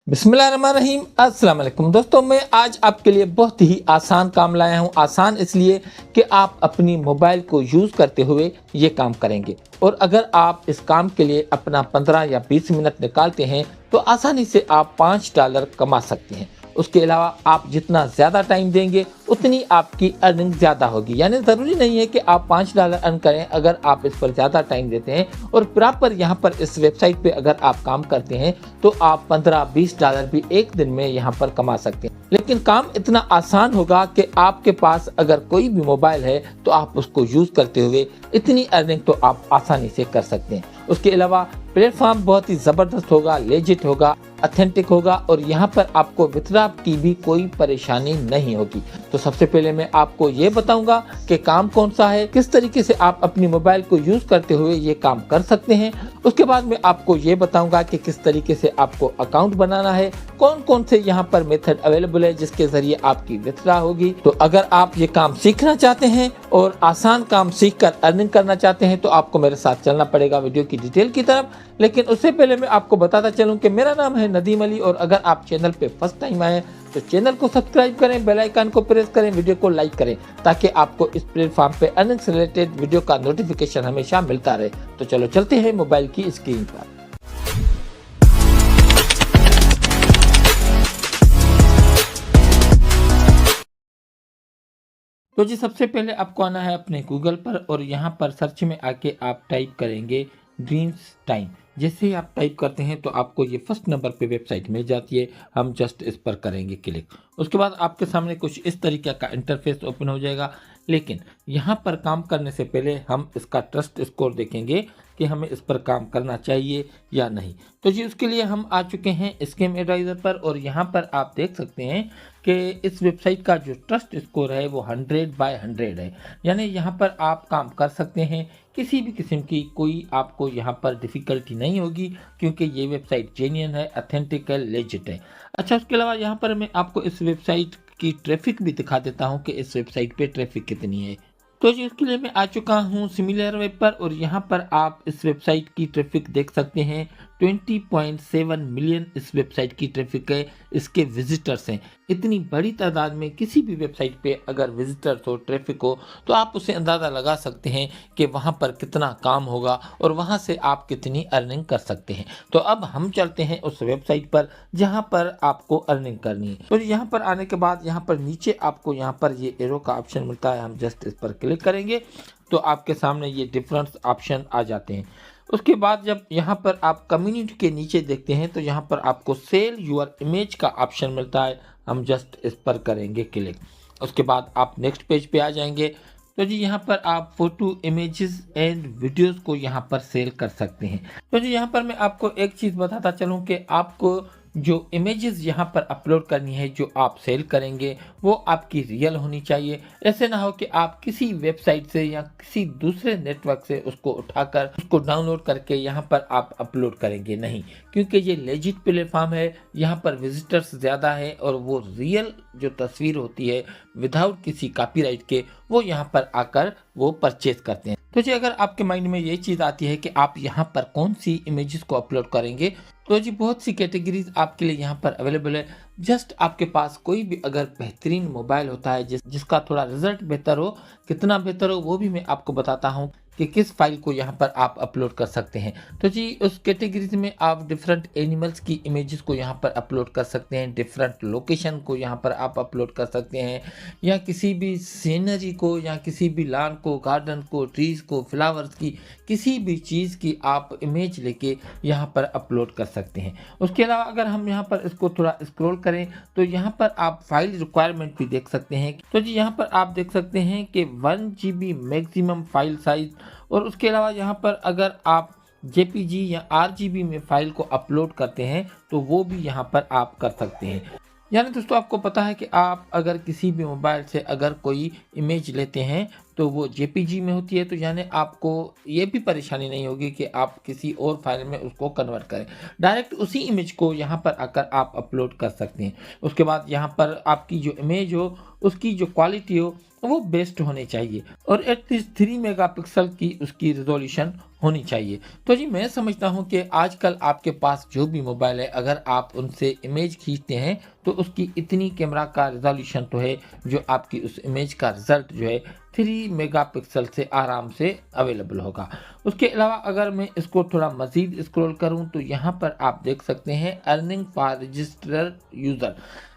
बिस्मिल्लाहिर्रहमानिर्रहीम। अस्सलाम वालेकुम दोस्तों, मैं आज आपके लिए बहुत ही आसान काम लाया हूँ। आसान इसलिए कि आप अपनी मोबाइल को यूज़ करते हुए ये काम करेंगे, और अगर आप इस काम के लिए अपना 15 या 20 मिनट निकालते हैं तो आसानी से आप $5 कमा सकते हैं। उसके अलावा आप जितना ज़्यादा टाइम देंगे उतनी आपकी अर्निंग ज़्यादा होगी। यानी ज़रूरी नहीं है कि आप $5 अर्न करें। अगर आप इस पर ज़्यादा टाइम देते हैं और प्रॉपर यहाँ पर इस वेबसाइट पे अगर आप काम करते हैं तो आप $15-20 भी एक दिन में यहाँ पर कमा सकते हैं। लेकिन काम इतना आसान होगा कि आपके पास अगर कोई भी मोबाइल है तो आप उसको यूज़ करते हुए इतनी अर्निंग तो आप आसानी से कर सकते हैं। उसके अलावा प्लेटफॉर्म बहुत ही ज़बरदस्त होगा, लेजिट होगा, ऑथेंटिक होगा, और यहाँ पर आपको विथड्रॉ की भी कोई परेशानी नहीं होगी। तो सबसे पहले मैं आपको ये बताऊंगा कि काम कौन सा है, किस तरीके से आप अपनी मोबाइल को यूज़ करते हुए ये काम कर सकते हैं। उसके बाद मैं आपको ये बताऊंगा कि किस तरीके से आपको अकाउंट बनाना है, कौन कौन से यहाँ पर मेथड अवेलेबल है जिसके ज़रिए आपकी विथड्रॉ होगी। तो अगर आप ये काम सीखना चाहते हैं और आसान काम सीखकर अर्निंग करना चाहते हैं तो आपको मेरे साथ चलना पड़ेगा वीडियो की डिटेल की तरफ। लेकिन उससे पहले मैं आपको बताता चलूं कि मेरा नाम है नदीम अली, और अगर आप चैनल पे फर्स्ट टाइम आए तो चैनल को सब्सक्राइब करें, बेल आइकन को प्रेस करें, वीडियो को लाइक करें, ताकि आपको इस प्लेटफॉर्म पे अर्निंग से रिलेटेड वीडियो का नोटिफिकेशन हमेशा मिलता रहे। तो चलो चलते हैं मोबाइल की स्क्रीन पर। तो जी सबसे पहले आपको आना है अपने गूगल पर, और यहाँ पर सर्च में आके आप टाइप करेंगे ड्रीम्स टाइम। जैसे ही आप टाइप करते हैं तो आपको ये फर्स्ट नंबर पे वेबसाइट मिल जाती है। हम जस्ट इस पर करेंगे क्लिक। उसके बाद आपके सामने कुछ इस तरीके का इंटरफेस ओपन हो जाएगा। लेकिन यहाँ पर काम करने से पहले हम इसका ट्रस्ट स्कोर देखेंगे कि हमें इस पर काम करना चाहिए या नहीं। तो जी उसके लिए हम आ चुके हैं स्कैम एडवाइज़र पर, और यहाँ पर आप देख सकते हैं कि इस वेबसाइट का जो ट्रस्ट स्कोर है वो 100/100 है। यानी यहाँ पर आप काम कर सकते हैं, किसी भी किस्म की कोई आपको यहाँ पर डिफ़िकल्टी नहीं होगी, क्योंकि ये वेबसाइट जेन्युइन है, ऑथेंटिक है, लेजिट है। अच्छा, उसके अलावा यहाँ पर मैं आपको इस वेबसाइट की ट्रैफिक भी दिखा देता हूँ कि इस वेबसाइट पे ट्रैफिक कितनी है। तो जी उसके लिए मैं आ चुका हूँ सिमिलर वेब पर, और यहाँ पर आप इस वेबसाइट की ट्रैफिक देख सकते हैं। 20.7 मिलियन इस वेबसाइट की ट्रैफिक है, इसके विजिटर्स हैं। इतनी बड़ी तादाद में किसी भी वेबसाइट पे अगर विजिटर्स हो, ट्रैफिक हो, तो आप उसे अंदाज़ा लगा सकते हैं कि वहाँ पर कितना काम होगा और वहाँ से आप कितनी अर्निंग कर सकते हैं। तो अब हम चलते हैं उस वेबसाइट पर जहाँ पर आपको अर्निंग करनी है। तो यहाँ पर आने के बाद यहाँ पर नीचे आपको यहाँ पर ये एरो का ऑप्शन मिलता है। हम जस्ट इस पर क्लिक करेंगे तो आपके सामने ये डिफरेंट ऑप्शन आ जाते हैं। उसके बाद जब यहाँ पर आप कम्युनिटी के नीचे देखते हैं तो यहाँ पर आपको सेल यूर इमेज का ऑप्शन मिलता है। हम जस्ट इस पर करेंगे क्लिक। उसके बाद आप नेक्स्ट पेज पे आ जाएंगे। तो जी यहाँ पर आप फोटो, इमेजेस एंड वीडियोस को यहाँ पर सेल कर सकते हैं। तो जी यहाँ पर मैं आपको एक चीज़ बताता चलूँ कि आपको जो इमेजेस यहाँ पर अपलोड करनी है, जो आप सेल करेंगे, वो आपकी रियल होनी चाहिए। ऐसे ना हो कि आप किसी वेबसाइट से या किसी दूसरे नेटवर्क से उसको उठाकर उसको डाउनलोड करके यहाँ पर आप अपलोड करेंगे, नहीं, क्योंकि ये लेजिट प्लेटफॉर्म है। यहाँ पर विजिटर्स ज़्यादा है और वो रियल जो तस्वीर होती है विदाउट किसी कॉपीराइट के, वो यहाँ पर आकर वो परचेज करते हैं। तो जी अगर आपके माइंड में ये चीज़ आती है कि आप यहाँ पर कौन सी इमेजेस को अपलोड करेंगे, तो जी बहुत सी कैटेगरीज आपके लिए यहाँ पर अवेलेबल है। जस्ट आपके पास कोई भी अगर बेहतरीन मोबाइल होता है जिसका थोड़ा रिजल्ट बेहतर हो, कितना बेहतर हो वो भी मैं आपको बताता हूँ कि किस फाइल को यहाँ पर आप अपलोड कर सकते हैं। तो जी उस कैटेगरीज में आप डिफरेंट एनिमल्स की इमेजेस को यहाँ पर अपलोड कर सकते हैं, डिफरेंट लोकेशन को यहाँ पर आप अपलोड कर सकते हैं, या किसी भी सीनरी को, या किसी भी लॉन को, गार्डन को, ट्रीज को, फ्लावर्स की, किसी भी चीज़ की आप इमेज लेके यहाँ पर अपलोड कर सकते हैं। उसके अलावा अगर हम यहाँ पर इसको थोड़ा स्क्रॉल करें तो यहाँ पर आप फाइल रिक्वायरमेंट भी देख सकते हैं। तो जी यहाँ पर आप देख सकते हैं कि 1 GB मैक्सिमम फाइल साइज, और उसके अलावा यहाँ पर अगर आप JPG या RGB में फाइल को अपलोड करते हैं तो वो भी यहाँ पर आप कर सकते हैं। यानी दोस्तों आपको पता है कि आप अगर किसी भी मोबाइल से अगर कोई इमेज लेते हैं तो वो JPG में होती है, तो यानी आपको ये भी परेशानी नहीं होगी कि आप किसी और फाइल में उसको कन्वर्ट करें। डायरेक्ट उसी इमेज को यहाँ पर आकर आप अपलोड कर सकते हैं। उसके बाद यहाँ पर आपकी जो इमेज हो उसकी जो क्वालिटी हो वो बेस्ट होनी चाहिए और एटलीस्ट 3 मेगापिक्सल की उसकी रिजोल्यूशन होनी चाहिए। तो जी मैं समझता हूँ कि आजकल आपके पास जो भी मोबाइल है, अगर आप उनसे इमेज खींचते हैं तो उसकी इतनी कैमरा का रिजोल्यूशन तो है जो आपकी उस इमेज का रिजल्ट जो है 3 मेगापिक्सल से आराम से अवेलेबल होगा। उसके अलावा अगर मैं इसको थोड़ा मज़ीद स्क्रॉल करूँ तो यहाँ पर आप देख सकते हैं अर्निंग फॉर रजिस्टर्ड यूज़र।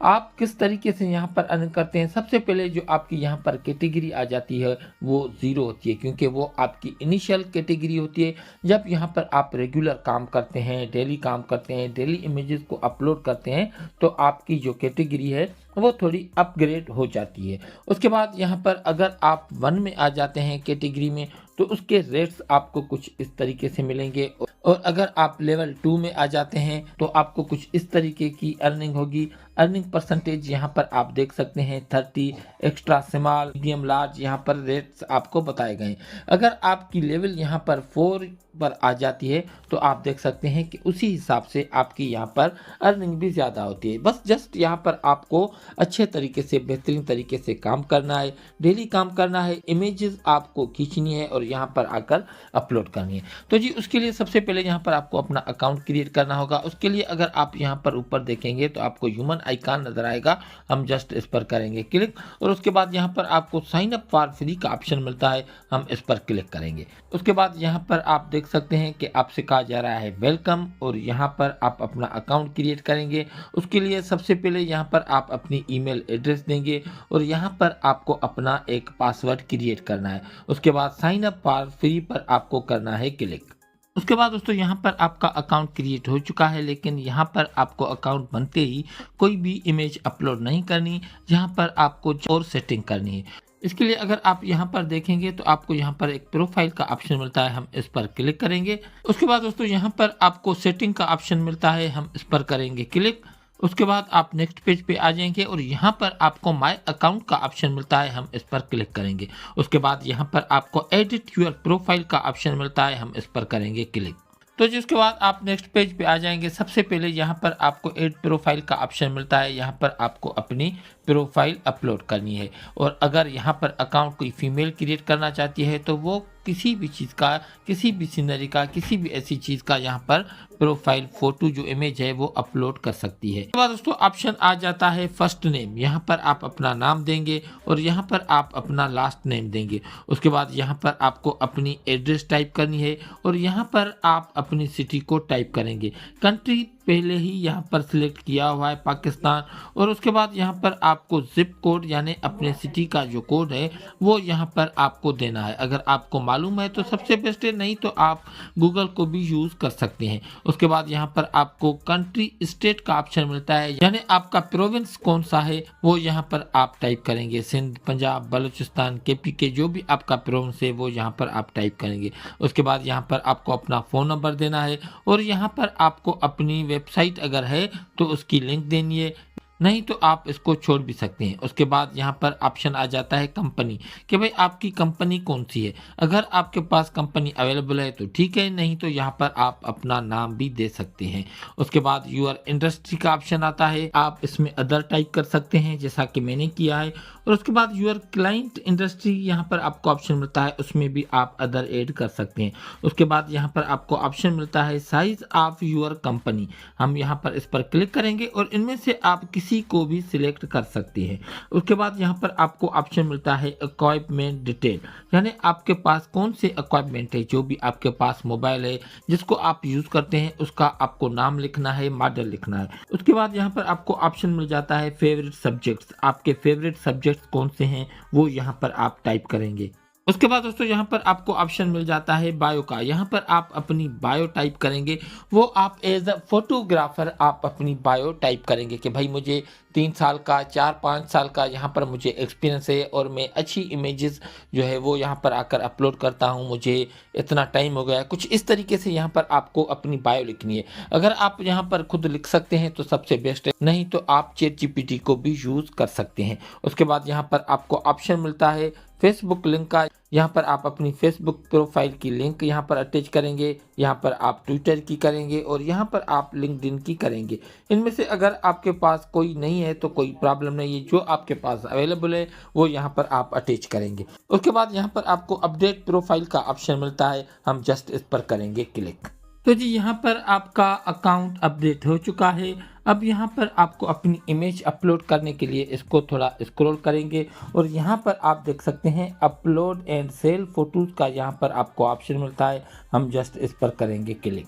आप किस तरीके से यहाँ पर अर्न करते हैं। सबसे पहले जो आपकी यहाँ पर कैटेगरी आ जाती है वो ज़ीरो होती है, क्योंकि वो आपकी इनिशियल कैटेगरी होती है। जब यहाँ पर आप रेगुलर काम करते हैं, डेली काम करते हैं, डेली इमेजेस को अपलोड करते हैं तो आपकी जो कैटेगरी है वो थोड़ी अपग्रेड हो जाती है। उसके बाद यहाँ पर अगर आप 1 में आ जाते हैं कैटेगरी में तो उसके रेट्स आपको कुछ इस तरीके से मिलेंगे और अगर आप लेवल 2 में आ जाते हैं तो आपको कुछ इस तरीके की अर्निंग होगी। अर्निंग परसेंटेज यहाँ पर आप देख सकते हैं 30, एक्स्ट्रा स्मॉल, मीडियम, लार्ज, यहाँ पर रेट्स आपको बताए गए हैं। अगर आपकी लेवल यहाँ पर 4 पर आ जाती है तो आप देख सकते हैं कि उसी हिसाब से आपकी यहाँ पर अर्निंग भी ज़्यादा होती है। बस जस्ट यहाँ पर आपको अच्छे तरीके से, बेहतरीन तरीके से काम करना है, डेली काम करना है, इमेजेस आपको खींचनी है और यहाँ पर आकर अपलोड करनी है। तो जी उसके लिए सबसे पहले यहाँ पर आपको अपना अकाउंट क्रिएट करना होगा। उसके लिए अगर आप यहाँ पर ऊपर देखेंगे तो आपको ह्यूमन आइकन नजर आएगा, हम जस्ट इस पर करेंगे क्लिक और उसके बाद यहाँ पर आपको साइन अप फॉर फ्री का ऑप्शन मिलता है, हम इस पर क्लिक करेंगे। उसके बाद यहाँ पर आप देख सकते हैं कि आपसे कहा जा रहा है वेलकम और यहाँ पर आप अपना अकाउंट क्रिएट करेंगे। उसके लिए सबसे पहले यहाँ पर आप अपनी ईमेल एड्रेस देंगे और यहाँ पर आपको अपना एक पासवर्ड क्रिएट करना है। उसके बाद साइन अप फॉर फ्री पर आपको करना है क्लिक। उसके बाद दोस्तों यहाँ पर आपका अकाउंट क्रिएट हो चुका है, लेकिन यहाँ पर आपको अकाउंट बनते ही कोई भी इमेज अपलोड नहीं करनी, यहाँ पर आपको और सेटिंग करनी है। इसके लिए अगर आप यहाँ पर देखेंगे तो आपको यहाँ पर एक प्रोफाइल का ऑप्शन मिलता है, हम इस पर क्लिक करेंगे। उसके बाद दोस्तों यहाँ पर आपको सेटिंग का ऑप्शन मिलता है, हम इस पर करेंगे क्लिक। उसके बाद आप नेक्स्ट पेज पे आ जाएंगे और यहाँ पर आपको माय अकाउंट का ऑप्शन मिलता है, हम इस पर क्लिक करेंगे। उसके बाद यहाँ पर आपको एडिट योर प्रोफाइल का ऑप्शन मिलता है, हम इस पर करेंगे क्लिक। तो जी उसके बाद आप नेक्स्ट पेज पे आ जाएंगे। सबसे पहले यहाँ पर आपको एड प्रोफाइल का ऑप्शन मिलता है, यहाँ पर आपको अपनी प्रोफाइल अपलोड करनी है और अगर यहाँ पर अकाउंट कोई फीमेल क्रिएट करना चाहती है तो वो किसी भी चीज़ का, किसी भी सीनरी का, किसी भी ऐसी चीज़ का यहाँ पर प्रोफाइल फोटो जो इमेज है वो अपलोड कर सकती है। उसके बाद दोस्तों ऑप्शन आ जाता है फर्स्ट नेम, यहाँ पर आप अपना नाम देंगे और यहाँ पर आप अपना लास्ट नेम देंगे। उसके बाद यहाँ पर आपको अपनी एड्रेस टाइप करनी है और यहाँ पर आप अपनी सिटी को टाइप करेंगे। कंट्री पहले ही यहाँ पर सिलेक्ट किया हुआ है पाकिस्तान और उसके बाद यहाँ पर आपको जिप कोड यानी अपने सिटी का जो कोड है वो यहाँ पर आपको देना है। अगर आपको मालूम है तो सबसे बेस्ट है, नहीं तो आप गूगल को भी यूज़ कर सकते हैं। उसके बाद यहाँ पर आपको कंट्री स्टेट का ऑप्शन मिलता है, यानी आपका प्रोविंस कौन सा है वो यहाँ पर आप टाइप करेंगे। सिंध, पंजाब, बलूचिस्तान, KPK जो भी आपका प्रोविंस है वो यहाँ पर आप टाइप करेंगे। उसके बाद यहाँ पर आपको अपना फ़ोन नंबर देना है और यहाँ पर आपको अपनी वेबसाइट अगर है तो उसकी लिंक देनी है, नहीं तो आप इसको छोड़ भी सकते हैं। उसके बाद यहाँ पर ऑप्शन आ जाता है कंपनी कि भाई आपकी कंपनी कौन सी है। अगर आपके पास कंपनी अवेलेबल है तो ठीक है, नहीं तो यहाँ पर आप अपना नाम भी दे सकते हैं। उसके बाद यूआर इंडस्ट्री का ऑप्शन आता है, आप इसमें अदर टाइप कर सकते हैं जैसा कि मैंने किया है। और उसके बाद यूआर क्लाइंट इंडस्ट्री यहाँ पर आपको ऑप्शन मिलता है, उसमें भी आप अदर ऐड कर सकते हैं। उसके बाद यहाँ पर आपको ऑप्शन मिलता है साइज ऑफ यूर कंपनी, हम यहाँ पर इस पर क्लिक करेंगे और इनमें से आप किसी को भी सिलेक्ट कर सकते हैं। उसके बाद यहाँ पर आपको ऑप्शन मिलता है इक्विपमेंट डिटेल, यानी आपके पास कौन से इक्विपमेंट है, जो भी आपके पास मोबाइल है जिसको आप यूज करते हैं उसका आपको नाम लिखना है, मॉडल लिखना है। उसके बाद यहाँ पर आपको ऑप्शन मिल जाता है फेवरेट सब्जेक्ट्स, आपके फेवरेट सब्जेक्ट्स कौन से हैं वो यहाँ पर आप टाइप करेंगे। उसके बाद दोस्तों यहाँ पर आपको ऑप्शन मिल जाता है बायो का, यहाँ पर आप अपनी बायो टाइप करेंगे। वो आप एज अ फोटोग्राफर आप अपनी बायो टाइप करेंगे कि भाई मुझे 3 साल का, 4-5 साल का यहाँ पर मुझे एक्सपीरियंस है और मैं अच्छी इमेजेस जो है वो यहाँ पर आकर अपलोड करता हूँ, मुझे इतना टाइम हो गया। कुछ इस तरीके से यहाँ पर आपको अपनी बायो लिखनी है। अगर आप यहाँ पर खुद लिख सकते हैं तो सबसे बेस्ट है, नहीं तो आप ChatGPT को भी यूज़ कर सकते हैं। उसके बाद यहाँ पर आपको ऑप्शन मिलता है फेसबुक लिंक का। यहाँ पर आप अपनी फेसबुक प्रोफाइल की लिंक यहाँ पर अटैच करेंगे, यहाँ पर आप ट्विटर की करेंगे और यहाँ पर आप लिंक्डइन की करेंगे। इनमें से अगर आपके पास कोई नहीं है तो कोई प्रॉब्लम नहीं है, जो आपके पास अवेलेबल है वो यहाँ पर आप अटैच करेंगे। उसके बाद यहाँ पर आपको अपडेट प्रोफाइल का ऑप्शन मिलता है, हम जस्ट इस पर करेंगे क्लिक। तो जी यहाँ पर आपका अकाउंट अपडेट हो चुका है। अब यहाँ पर आपको अपनी इमेज अपलोड करने के लिए इसको थोड़ा स्क्रॉल करेंगे और यहाँ पर आप देख सकते हैं अपलोड एंड सेल फोटोज़ का यहाँ पर आपको ऑप्शन मिलता है, हम जस्ट इस पर करेंगे क्लिक।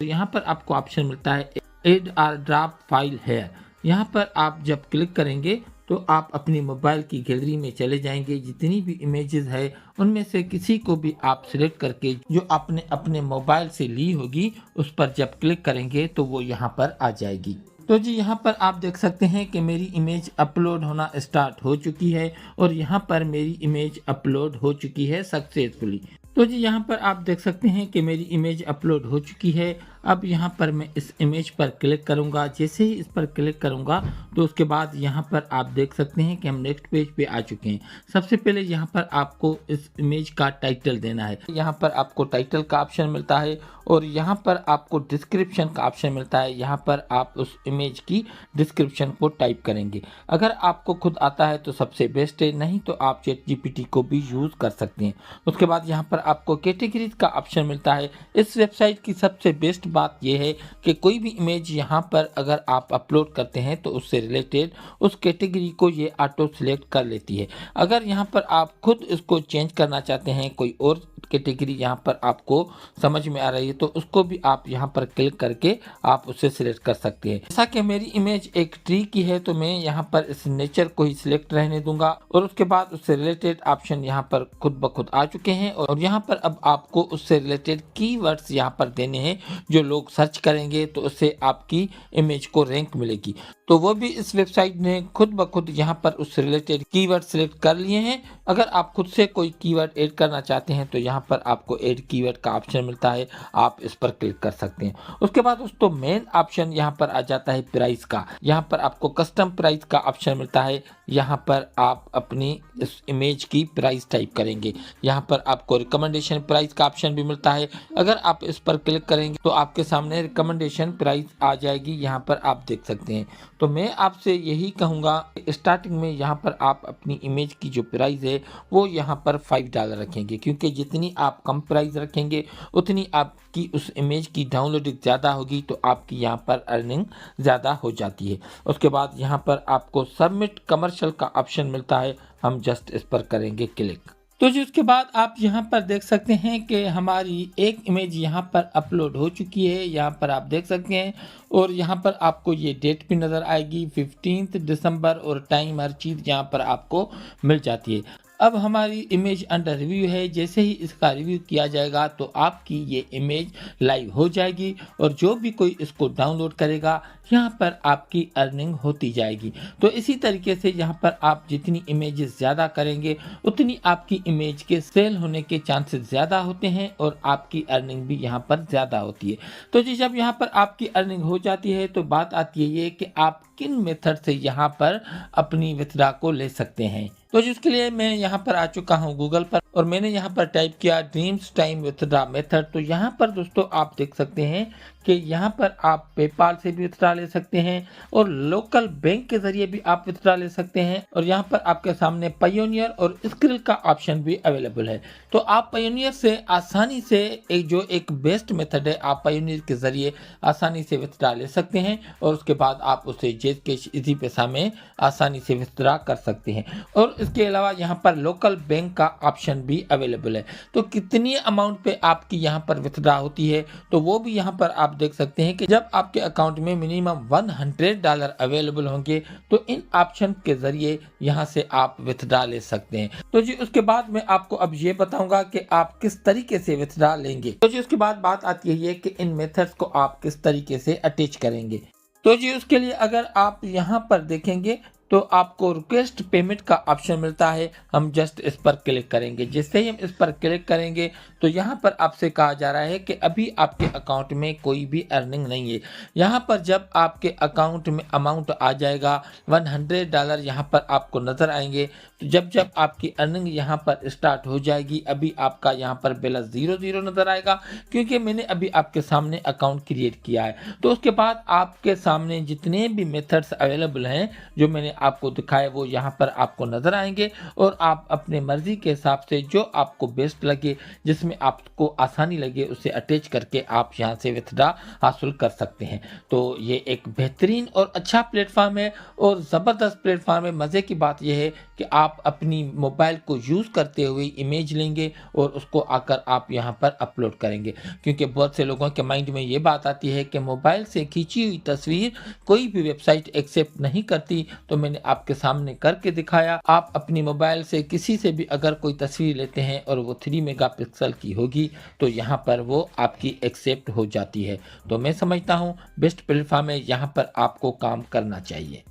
तो यहाँ पर आपको ऑप्शन मिलता है एड और ड्रॉप फाइल है। यहाँ पर आप जब क्लिक करेंगे तो आप अपनी मोबाइल की गैलरी में चले जाएंगे। जितनी भी इमेजेस है उनमें से किसी को भी आप सिलेक्ट करके जो आपने अपने मोबाइल से ली होगी उस पर जब क्लिक करेंगे तो वो यहाँ पर आ जाएगी। तो जी यहाँ पर आप देख सकते हैं कि मेरी इमेज अपलोड होना स्टार्ट हो चुकी है और यहाँ पर मेरी इमेज अपलोड हो चुकी है सक्सेसफुली। तो जी यहाँ पर आप देख सकते हैं कि मेरी इमेज अपलोड हो चुकी है। अब यहाँ पर मैं इस इमेज पर क्लिक करूँगा। जैसे ही इस पर क्लिक करूँगा तो उसके बाद यहाँ पर आप देख सकते हैं कि हम नेक्स्ट पेज पे आ चुके हैं। सबसे पहले यहाँ पर आपको इस इमेज का टाइटल देना है। यहाँ पर आपको टाइटल का ऑप्शन मिलता है और यहाँ पर आपको डिस्क्रिप्शन का ऑप्शन मिलता है। यहाँ पर आप उस इमेज की डिस्क्रिप्शन को टाइप करेंगे। अगर आपको खुद आता है तो सबसे बेस्ट है, नहीं तो आप ChatGPT को भी यूज़ कर सकते हैं। उसके बाद यहाँ पर आपको कैटेगरीज का ऑप्शन मिलता है। इस वेबसाइट की सबसे बेस्ट बात यह है कि कोई भी इमेज यहाँ पर अगर आप अपलोड करते हैं तो उससे रिलेटेड उस कैटेगरी को ये ऑटो सिलेक्ट कर लेती है। अगर यहाँ पर आप खुद इसको चेंज करना चाहते हैं, कोई और कैटेगरी यहाँ पर आपको समझ में आ रही है तो उसको भी आप यहाँ पर क्लिक करके आप उसे सिलेक्ट कर सकते हैं। जैसा कि मेरी इमेज एक ट्री की है तो मैं यहाँ पर इस नेचर को ही सिलेक्ट रहने दूंगा और उसके बाद उससे रिलेटेड ऑप्शन यहाँ पर खुद ब खुद आ चुके हैं और यहाँ पर अब आपको उससे रिलेटेड कीवर्ड्स यहाँ पर देने हैं। जो लोग सर्च करेंगे तो उससे आपकी इमेज को रैंक मिलेगी। तो वो भी इस वेबसाइट ने खुद ब खुद यहाँ पर उस रिलेटेड कीवर्ड सिलेक्ट कर लिए हैं। अगर आप खुद से कोई कीवर्ड ऐड करना चाहते हैं तो यहाँ पर आपको ऐड कीवर्ड का ऑप्शन मिलता है, आप इस पर क्लिक कर सकते हैं। उसके बाद दोस्तों मेन ऑप्शन यहाँ पर आ जाता है प्राइस का। यहाँ पर आपको कस्टम प्राइस का ऑप्शन मिलता है। यहाँ पर आप अपनी इस इमेज की प्राइस टाइप करेंगे। यहाँ पर आपको रिकमेंडेशन प्राइस का ऑप्शन भी मिलता है। अगर आप इस पर क्लिक करेंगे तो आपके सामने रिकमेंडेशन प्राइस आ जाएगी, यहाँ पर आप देख सकते हैं। तो मैं आपसे यही कहूँगा स्टार्टिंग में यहाँ पर आप अपनी इमेज की जो प्राइस है वो यहाँ पर $5 रखेंगे, क्योंकि जितनी आप कम प्राइस रखेंगे उतनी आपकी उस इमेज की डाउनलोडिंग ज़्यादा होगी तो आपकी यहाँ पर अर्निंग ज़्यादा हो जाती है। उसके बाद यहाँ पर आपको सबमिट कमर्शियल का ऑप्शन मिलता है, हम जस्ट इस पर करेंगे क्लिक। तो जी उसके बाद आप यहाँ पर देख सकते हैं कि हमारी एक इमेज यहाँ पर अपलोड हो चुकी है। यहाँ पर आप देख सकते हैं और यहाँ पर आपको ये डेट भी नज़र आएगी 15 दिसंबर और टाइम हर चीज़ यहाँ पर आपको मिल जाती है। अब हमारी इमेज अंडर रिव्यू है। जैसे ही इसका रिव्यू किया जाएगा तो आपकी ये इमेज लाइव हो जाएगी और जो भी कोई इसको डाउनलोड करेगा यहाँ पर आपकी अर्निंग होती जाएगी। तो इसी तरीके से यहाँ पर आप जितनी इमेजेस ज़्यादा करेंगे उतनी आपकी इमेज के सेल होने के चांसेस ज़्यादा होते हैं और आपकी अर्निंग भी यहाँ पर ज़्यादा होती है। तो जी जब यहाँ पर आपकी अर्निंग हो जाती है तो बात आती है ये कि आप किन मेथड से यहाँ पर अपनी विथड्रॉ को ले सकते हैं। तो जिसके लिए मैं यहाँ पर आ चुका हूँ गूगल पर और मैंने यहाँ पर टाइप किया ड्रीम्स टाइम विथड्रॉ मेथड। तो यहाँ पर दोस्तों आप देख सकते हैं कि यहाँ पर आप पेपाल से भी विथड्रॉ ले सकते हैं और लोकल बैंक के जरिए भी आप विथड्रॉ ले सकते हैं। और यहाँ पर आपके सामने पायोनियर और स्क्रिल का ऑप्शन भी अवेलेबल है। तो आप पायोनियर से आसानी से एक बेस्ट मेथड है, आप पायोनियर के जरिए आसानी से विथड्रॉ ले सकते हैं और उसके बाद आप उसे जेज के इजी पैसा में आसानी से विथड्रॉ कर सकते हैं। और इसके अलावा यहाँ पर लोकल बैंक का ऑप्शन भी अवेलेबल है। तो कितनी अमाउंट पे आपकी यहाँ पर विथड्रॉ होती है तो वो भी यहाँ पर आप देख सकते हैं कि जब आपके अकाउंट में मिनिमम $100 अवेलेबल होंगे तो इन ऑप्शन के जरिए यहाँ से आप विथड्रॉ ले सकते हैं। तो जी उसके बाद मैं आपको अब ये बताऊंगा कि आप किस तरीके से विथड्रॉ लेंगे। तो जी उसके बाद बात आती है ये कि इन मेथड्स को आप किस तरीके से अटैच करेंगे। तो जी उसके लिए अगर आप यहाँ पर देखेंगे तो आपको रिक्वेस्ट पेमेंट का ऑप्शन मिलता है, हम जस्ट इस पर क्लिक करेंगे। जैसे ही हम इस पर क्लिक करेंगे तो यहाँ पर आपसे कहा जा रहा है कि अभी आपके अकाउंट में कोई भी अर्निंग नहीं है। यहाँ पर जब आपके अकाउंट में अमाउंट आ जाएगा $100 यहाँ पर आपको नज़र आएंगे। तो जब जब आपकी अर्निंग यहाँ पर स्टार्ट हो जाएगी, अभी आपका यहाँ पर बैलेंस 0 नज़र आएगा क्योंकि मैंने अभी आपके सामने अकाउंट क्रिएट किया है। तो उसके बाद आपके सामने जितने भी मेथड्स अवेलेबल हैं जो मैंने आपको दिखाए वो यहाँ पर आपको नज़र आएंगे और आप अपने मर्जी के हिसाब से जो आपको बेस्ट लगे, जिसमें आपको आसानी लगे, उसे अटैच करके आप यहाँ से विथड्रा हासिल कर सकते हैं। तो ये एक बेहतरीन और अच्छा प्लेटफॉर्म है और ज़बरदस्त प्लेटफॉर्म है। मज़े की बात यह है कि आप अपनी मोबाइल को यूज़ करते हुए इमेज लेंगे और उसको आकर आप यहाँ पर अपलोड करेंगे, क्योंकि बहुत से लोगों के माइंड में ये बात आती है कि मोबाइल से खींची हुई तस्वीर कोई भी वेबसाइट एक्सेप्ट नहीं करती। तो मैंने आपके सामने करके दिखाया। आप अपनी मोबाइल से किसी से भी अगर कोई तस्वीर लेते हैं और वो 3 मेगापिक्सल की होगी तो यहाँ पर वो आपकी एक्सेप्ट हो जाती है। तो मैं समझता हूँ बेस्ट प्लेटफॉर्म है, यहाँ पर आपको काम करना चाहिए।